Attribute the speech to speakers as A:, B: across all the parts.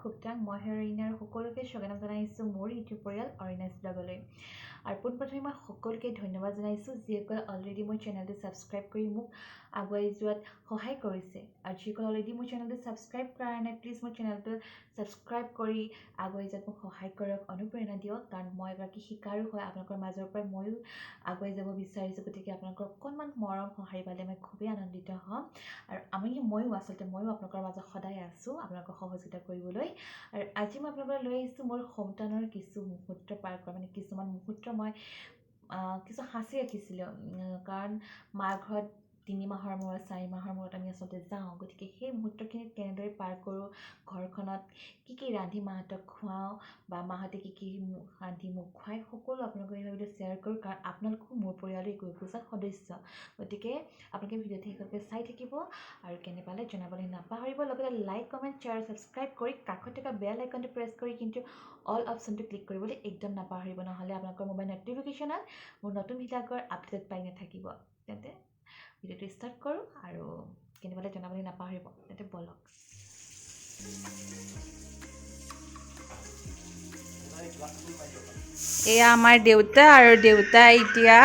A: খুবটাং মই অৰিণাৰ সকলোকে স্বাগতম জনাইছোঁ মোৰ ইউটিউব পৰিয়াল অৰিণাছ ব্লগলৈ আৰু পোনপ্ৰথমে মই সকলোকে ধন্যবাদ জনাইছোঁ যিসকলে অলৰেডি মোৰ চেনেলটো ছাবস্ক্ৰাইব কৰি মোক আগুৱাই যোৱাত সহায় কৰিছে আৰু যিসকলে অলৰেডি মোৰ চেনেলটো ছাবস্ক্ৰাইব কৰা নাই প্লিজ মোৰ চেনেলটো ছাবস্ক্ৰাইব কৰি আগুৱাই যোৱাত মোক সহায় কৰক অনুপ্ৰেৰণা দিয়ক কাৰণ মই এগৰাকী শিকাৰু হয় আপোনালোকৰ মাজৰ পৰা ময়ো আগুৱাই যাব বিচাৰিছোঁ গতিকে আপোনালোকৰ অকণমান মৰম সহায় পালে মই খুবেই আনন্দিত হ'ম আৰু ময়ো আপোনালোকৰ মাজত সদায় আছোঁ আপোনালোকক সহযোগিতা কৰিবলৈ আৰু আজি মই আপোনালোকক লৈ আহিছোঁ মোৰ সন্তানৰ কিছু মুহূৰ্ত পাৰ কৰা মানে কিছুমান মুহূৰ্ত মই কিছু সাঁচি ৰাখিছিলোঁ কাৰণ মাৰ ঘৰত 3 মাহৰ মূৰত 4 মাহৰ মূৰত আমি আচলতে যাওঁ গতিকে সেই মুহূৰ্তখিনি কেনেদৰে পাৰ কৰোঁ ঘৰখনত কি ৰান্ধি মাহঁতক খুৱাওঁ বা মাহঁতে কি ৰান্ধি মোক খুৱাই সকলো আপোনালোকক এই ভিডিঅ'ত শ্বেয়াৰ কৰোঁ কাৰণ আপোনালোকো মোৰ পৰিয়ালৰ একোজন সদস্য গতিকে আপোনালোকে ভিডিঅ'টো শেষলৈকে চাই থাকিব আৰু কেনে পালে জনাবলৈ নাপাহৰিব লগতে লাইক কমেণ্ট শ্বেয়াৰ ছাবস্ক্ৰাইব কৰি কাষত থকা বেল আইকনটো প্ৰেছ কৰি কিন্তু অল অপশ্যনটো ক্লিক কৰিবলৈ একদম নাপাহৰিব নহ'লে আপোনালোকৰ মোবাইল ন'টিফিকেশ্যনত মোৰ নতুন ভিডিঅ'ৰ আপডেট পাই নাথাকিব তেন্তে ভিডিঅ'টো ষ্টাৰ্ট কৰোঁ আৰু কেনে পালে জনাবলৈ নাপাহৰিব তেন্তে বলক
B: এয়া আমাৰ দেউতা আৰু দেউতা এতিয়া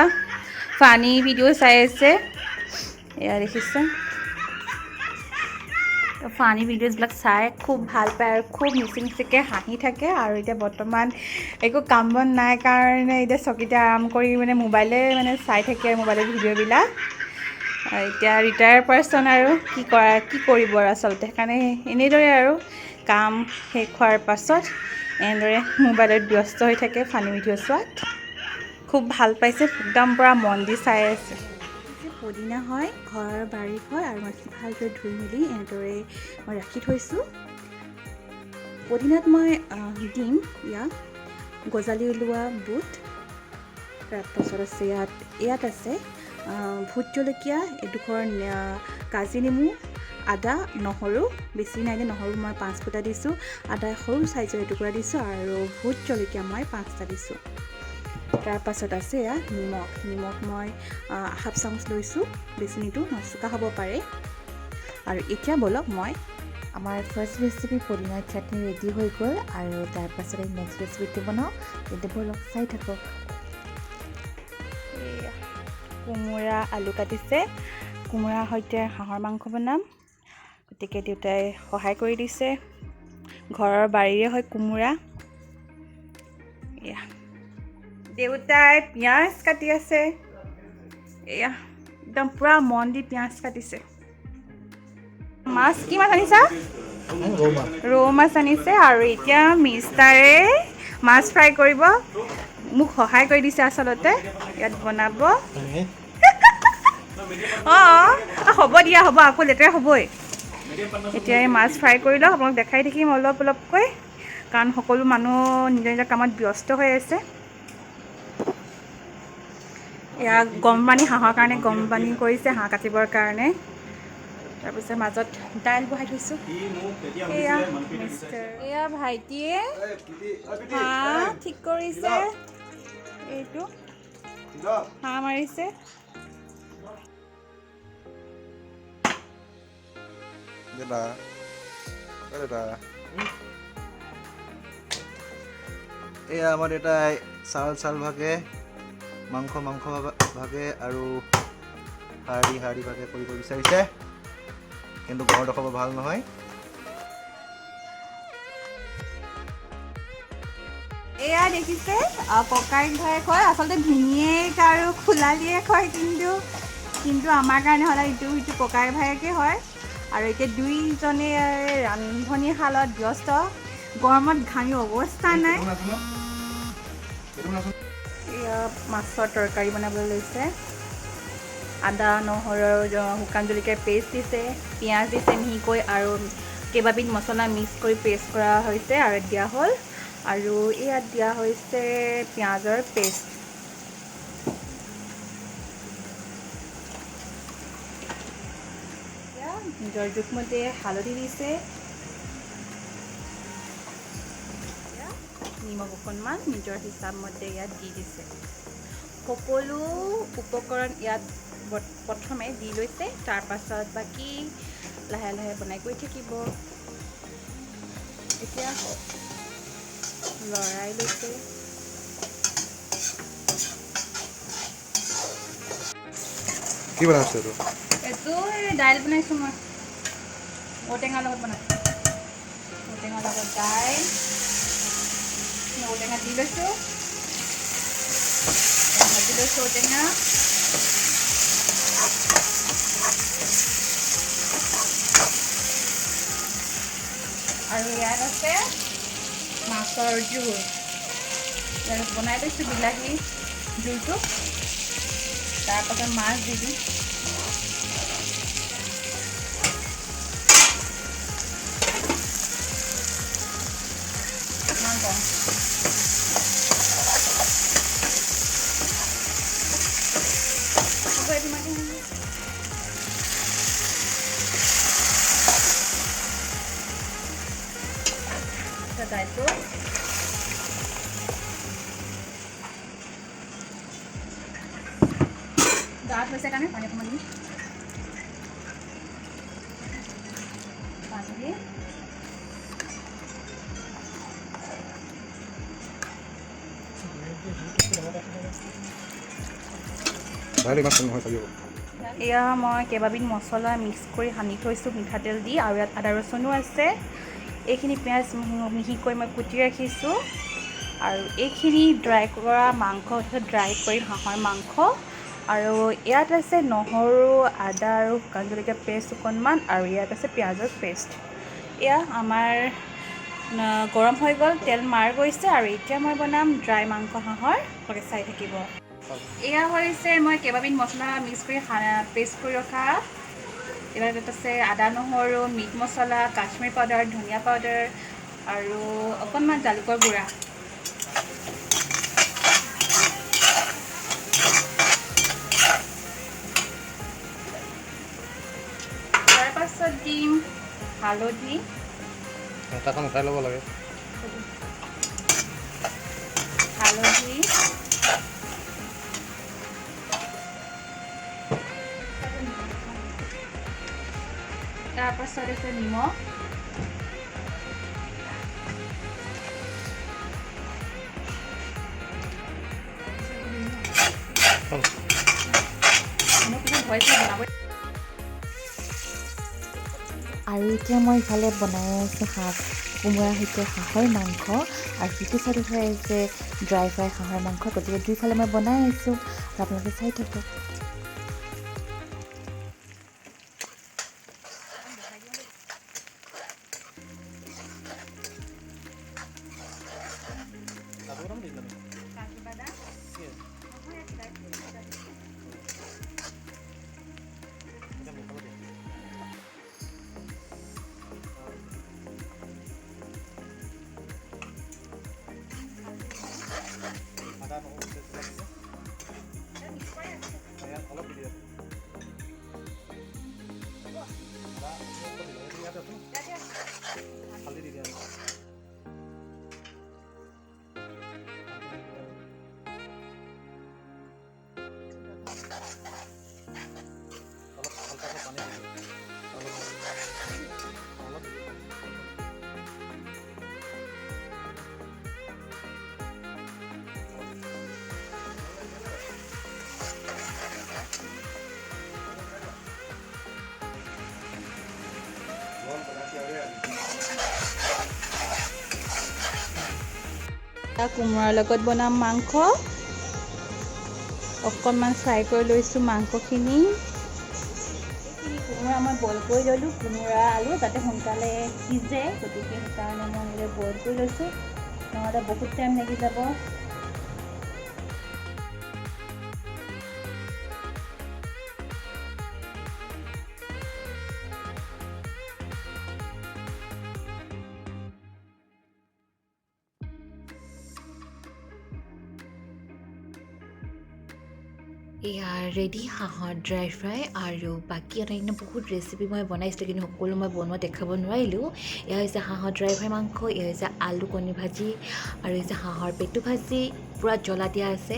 B: ফানি ভিডিঅ' চাই আছে এয়া দেখিছে ফানি ভিডিঅ'জবিলাক চাই খুব ভাল পায় আৰু খুব মিচিকে হাঁহি থাকে আৰু এতিয়া বৰ্তমান একো কাম বন নাই কাৰণে এতিয়া চকীতে আৰাম কৰি মানে মোবাইলে মানে চাই থাকে মোবাইলৰ ভিডিঅ'বিলাক এতিয়া ৰিটায়াৰ পাৰ্চন আৰু কি কৰিব আৰু আচলতে সেইকাৰণে এনেদৰে আৰু কাম শেষ হোৱাৰ পাছত এনেদৰে মোবাইলত ব্যস্ত হৈ থাকে ফানি ভিডিঅ' চোৱাত খুব ভাল পাইছে একদম পূৰা মন দি চাই আছে পদিনা হয় ঘৰৰ বাৰীত হয় আৰু মই ভালকৈ ধুই মেলি এনেদৰে মই ৰাখি থৈছোঁ পদিনাত মই দিম ইয়াত গজালি ওলোৱা বুট তাৰপাছত আছে ইয়াত আছে ভোট জলকীয়া এডোখৰ কাজি নেমু আদা নহৰু বেছি নাই দিয়া নহৰু মই 5 ফুটা দিছোঁ আদা সৰু চাইজৰ এটুকুৰা দিছোঁ আৰু ভোট জলকীয়া মই 5টা দিছোঁ তাৰপাছত আছে নিমখ মই হাফ চামুচ লৈছোঁ বেছি নিদিওঁ নচুকা হ'ব পাৰে আৰু এতিয়া বলক মই
A: আমাৰ ফাৰ্ষ্ট ৰেচিপি পদিনাৰ চাটনি ৰেডি হৈ গ'ল আৰু তাৰপাছত নেক্সট ৰেচিপিটো বনাওঁ তেন্তে বলক চাই থাকক
B: কোমোৰা আলু কাটিছে কোমোৰাৰ সৈতে হাঁহৰ মাংস বনাম গতিকে দেউতাই সহায় কৰি দিছে ঘৰৰ বাৰীৰে হয় কোমোৰা এয়া দেউতাই পিঁয়াজ কাটি আছে এয়া একদম পূৰা মন দি পিঁয়াজ কাটিছে মাছ কি মাছ আনিছা ৰৌ মাছ আনিছে আৰু এতিয়া মিষ্টাৰে মাছ ফ্ৰাই কৰিব মোক সহায় কৰি দিছে আচলতে ইয়াত বনাব হ'ব দিয়া হ'ব আকৌ লেতেৰা হ'বই এতিয়া এই মাছ ফ্ৰাই কৰি লওঁ আপোনালোক দেখাই থাকিম অলপকৈ কাৰণ সকলো মানুহ নিজৰ নিজৰ কামত ব্যস্ত হৈ আছে এয়া গৰম পানী হাঁহৰ কাৰণে গৰম পানী কৰিছে হাঁহ কাটিবৰ কাৰণে তাৰপিছত মাজত দাইল বহাই থৈছোঁ এয়া ভাইটিয়ে হাঁহ ঠিক কৰিছে এইটো হাঁহ মাৰিছে
C: এয়া আমাৰ দেউতাই চাউল ভাগে মাংস ভাগে আৰু হাড়ি ভাগে কৰিব বিচাৰিছে কিন্তু ঘৰত খাব ভাল নহয়
B: এয়া দেখিছে ককাইক ভাই কয় আচলতে ভিনীয়েক আৰু খোলালিয়ে কয় কিন্তু আমাৰ কাৰণে সদায় ইটো ককাই ভায়েকে হয় আৰু এতিয়া দুইজনে ৰান্ধনীশালত ব্যস্ত গৰমত ঘামি অৱস্থা নাই এয়া মাছৰ তৰকাৰী বনাবলৈ লৈছে আদা নহৰু শুকান জলকীয়াৰ পেষ্ট দিছে পিঁয়াজ দিছে মিহিকৈ আৰু কেইবাবিধ মছলা মিক্স কৰি পেষ্ট কৰা হৈছে আৰু দিয়া হ'ল আৰু ইয়াত দিয়া হৈছে পিঁয়াজৰ পেষ্ট নিজৰ জোখমতে হালধি দিছে নিমখ অকণমান নিজৰ হিচাপমতে ইয়াত দি দিছে সকলো উপকৰণ ইয়াত প্ৰথমে দি লৈছে তাৰপাছত বাকী লাহে লাহে বনাই গৈ থাকিব এতিয়া লৰাই লৈছে।
C: কি বনাইছে এইটো?
B: এইটো দাইল বনাইছোঁ মই, ঔটেঙাৰ লগত বনাইছোঁ। ঔটেঙাৰ লগত দাইল, ঔটেঙা দি লৈছোঁ, ভাজি লৈছোঁ ঔটেঙা। আৰু ইয়াত আছে মাছৰ জোল। ইয়াত বনাই লৈছোঁ বিলাহী জোলটো, তাৰপাছত মাছ দি দিওঁ। ইমান কম হ'ব এইটো মাতি দাইলটো ডাঠ হৈছে কাৰণে পানী অকণমান দিম। পানী দি এয়া মই কেইবাবিধ মছলা মিক্স কৰি সানি থৈছোঁ মিঠাতেল দি, আৰু ইয়াত আদা ৰচুনো আছে। এইখিনি পিঁয়াজ মিহিকৈ মই কুটি ৰাখিছোঁ, আৰু এইখিনি ড্ৰাই কৰা মাংস, ড্ৰাই কৰি হাঁহৰ মাংস। আৰু ইয়াত আছে নহৰু, আদা আৰু শুকান জলকীয়া পেষ্ট অকণমান, আৰু ইয়াত আছে পিঁয়াজৰ পেষ্ট। এয়া আমাৰ গৰম হৈ গ'ল, তেল মাৰ গৈছে, আৰু এতিয়া মই বনাম ড্ৰাই মাংস হাঁহৰ। চাই থাকিব। এয়া হৈছে মই কেইবাবিধ মছলা মিক্স কৰি পেষ্ট কৰি ৰখা। ইয়াত আছে আদা নহৰু, মিট মছলা, কাশ্মীৰ পাউডাৰ, ধনিয়া পাউডাৰ, আৰু অকণমান জালুকৰ গুড়া। তাৰপাছত দিম হালধি,
C: তাখন উঠাই ল'ব লাগে।
B: হালধি, তাৰপাছত আছে নিমখ,
A: আৰু এতিয়া মই ইফালে বনাই আছোঁ কোমোৰাৰ সৈতে হাঁহৰ মাংস, আৰু সিটো চাইডত হৈ আছে ড্ৰাই ফ্ৰাই হাঁহৰ মাংস। গতিকে দুইফালে মই বনাই আছোঁ, আপোনালোকে চাই থাকক।
B: কোমোৰাৰ লগত বনাম মাংস। অকণমান ফ্ৰাই কৰি লৈছোঁ মাংসখিনি। এইখিনি কোমোৰা মই বইল কৰি ল'লোঁ, কোমোৰা আলু যাতে সোনকালে সিজে, গতিকে সেইকাৰণে মই এনেকৈ বইল কৰি লৈছোঁ, নহ'লে বহুত টাইম লাগি যাব।
A: এয়া ৰেডি হাঁহৰ ড্ৰাই ফ্ৰাই, আৰু বাকী অন্যান্য বহুত ৰেচিপি মই বনাইছিলোঁ, কিন্তু সকলো মই বনোৱা দেখাব নোৱাৰিলোঁ। এয়া হৈছে হাঁহৰ ড্ৰাই ফ্ৰাই মাংস, এয়া হৈছে আলু কণী ভাজি, আৰু হৈছে হাঁহৰ পেটু ভাজি, পূৰা জ্বলা দিয়া আছে,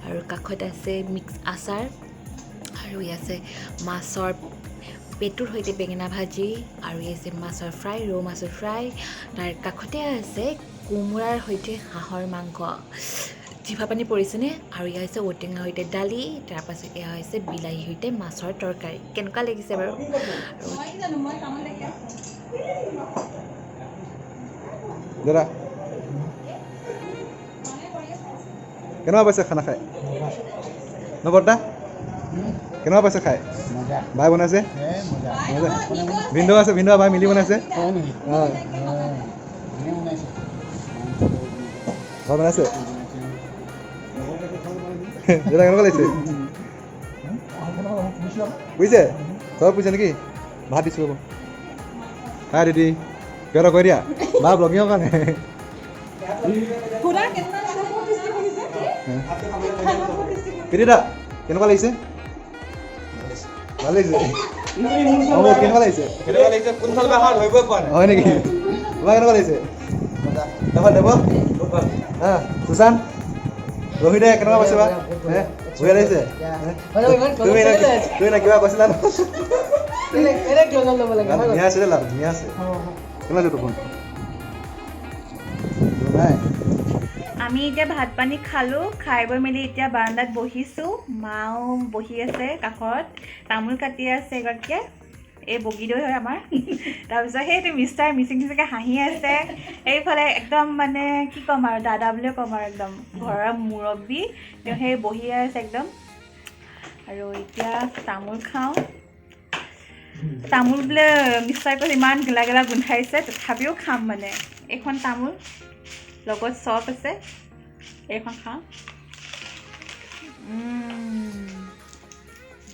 A: আৰু কাষত আছে মিক্স আচাৰ, আৰু এয়া আছে মাছৰ পেটুৰ সৈতে বেঙেনা ভাজি আৰু এই আছে মাছৰ ফ্ৰাই, ৰৌ মাছৰ ফ্ৰাই। তাৰ কাষতে আছে কোমোৰাৰ সৈতে হাঁহৰ মাংস। জিভা পানী পৰিছেনে? আৰু এয়া হৈছে ঔটেঙাৰ সৈতে দালি, তাৰপাছত এয়া হৈছে বিলাহীৰ সৈতে মাছৰ তৰকাৰী। কেনেকুৱা লাগিছে বাৰু?
C: দাদা কেনেকুৱা পাইছে খানা খাই? ন বৰ্তা কেনেকুৱা পাইছে খাই? বাই বনাইছে? ভিনদেউ আছে, ভিনদেউ বাই মিলি বনাইছে? অঁ ঘৰ বনাইছে? দাদা কেনেকুৱা লাগিছে? বুজিছে? চব বুজিছে নেকি? ভাত দিছোঁ ৰ'ব। হাই দিদি কিয় কৈ দিয়া বা ব্লগিঙৰ কাৰণে। পিতিদা কেনেকুৱা লাগিছে? ভাল লাগিছে? কেনেকুৱা লাগিছে? হয় নেকি? তোমাৰ কেনেকুৱা লাগিছে? দেৱ সুশান্ত ৰহিদে কেনেকুৱা পাইছে বা? বঢ়িয়া লাগিছে? তুমি না কিবা কৈছিলা? ধুনীয়া আছে লাভ ধুনীয়া আছে। কেনেকুৱা আছে তোৰ ফোন? নাই
B: আমি এতিয়া ভাত পানী খালোঁ, খাই বৈ মেলি এতিয়া বাৰান্দাত বহিছোঁ। মাও বহি আছে কাষত, তামোল কাটি আছে এগৰাকীয়ে। এই বগীদৈ হয় আমাৰ। তাৰপিছত সেইটো মিষ্টাৰ মিচিং মিচিংকৈ হাঁহি আছে। এইফালে একদম মানে কি ক'ম আৰু দাদা বুলিয়ে ক'ম আৰু একদম ঘৰৰ মুৰব্বী তেওঁ সেই বহি আছে একদম। আৰু এতিয়া তামোল খাওঁ। তামোল বোলে মিষ্টাৰ কৈছে ইমান গেলা গেলা গোন্ধাইছে, তথাপিও খাম মানে। এইখন তামোল লগত চপ আছে, এইখন খাওঁ।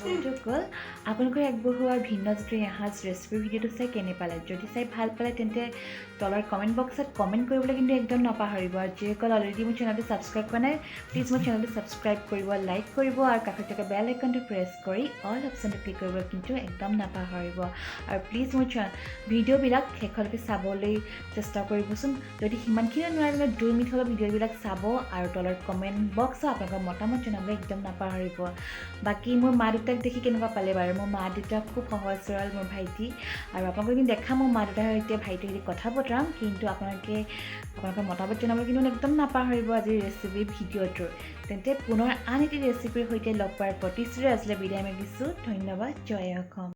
A: বন্ধুসকল, আপোনালোকৰ আগবঢ়োৱা ভিন্ন জাতিৰ এসাঁজ ৰেচিপি ভিডিঅ'টো চাই কেনে পালে? যদি চাই ভাল পালে তেন্তে তলৰ কমেণ্ট বক্সত কমেণ্ট কৰিবলৈ কিন্তু একদম নাপাহৰিব। আৰু যিসকল অলৰেডি মোৰ চেনেলটো ছাবস্ক্ৰাইব কৰা নাই, প্লিজ মোৰ চেনেলটো ছাবস্ক্ৰাইব কৰিব, লাইক কৰিব আৰু কাষত থকা বেল আইকনটো প্ৰেছ কৰি অল অপশ্যনটো ক্লিক কৰিব কিন্তু একদম নাপাহৰিব। আৰু প্লিজ মোৰ ভিডিঅ'বিলাক শেষলৈকে চাবলৈ চেষ্টা কৰিবচোন। যদি সিমানখিনি নোৱাৰিলে 2 মিনিট হ'লেও ভিডিঅ'বিলাক চাব আৰু তলৰ কমেণ্ট বক্সত আপোনালোকৰ মতামত জনাবলৈ একদম নাপাহৰিব। বাকী মোৰ মা দেউতাক দেখি কেনেকুৱা পালে বাৰু? মোৰ মা দেউতা খুব সহজ সৰল মোৰ ভাইটি। আৰু আপোনালোকে কিন্তু দেখা মোৰ মা দেউতাৰ সৈতে ভাইটিৰ সৈতে কথা বতৰাম, কিন্তু আপোনালোকৰ মতামত জনাবলৈ কিন্তু একদম নাপাহৰিব আজিৰ ৰেচিপি ভিডিঅ'টোৰ। তেন্তে পুনৰ আন এটি ৰেচিপিৰ সৈতে লগ পোৱাৰ প্ৰতিশ্ৰুতি আছিলে বিদায় মাগিছোঁ। ধন্যবাদ। জয় অসম।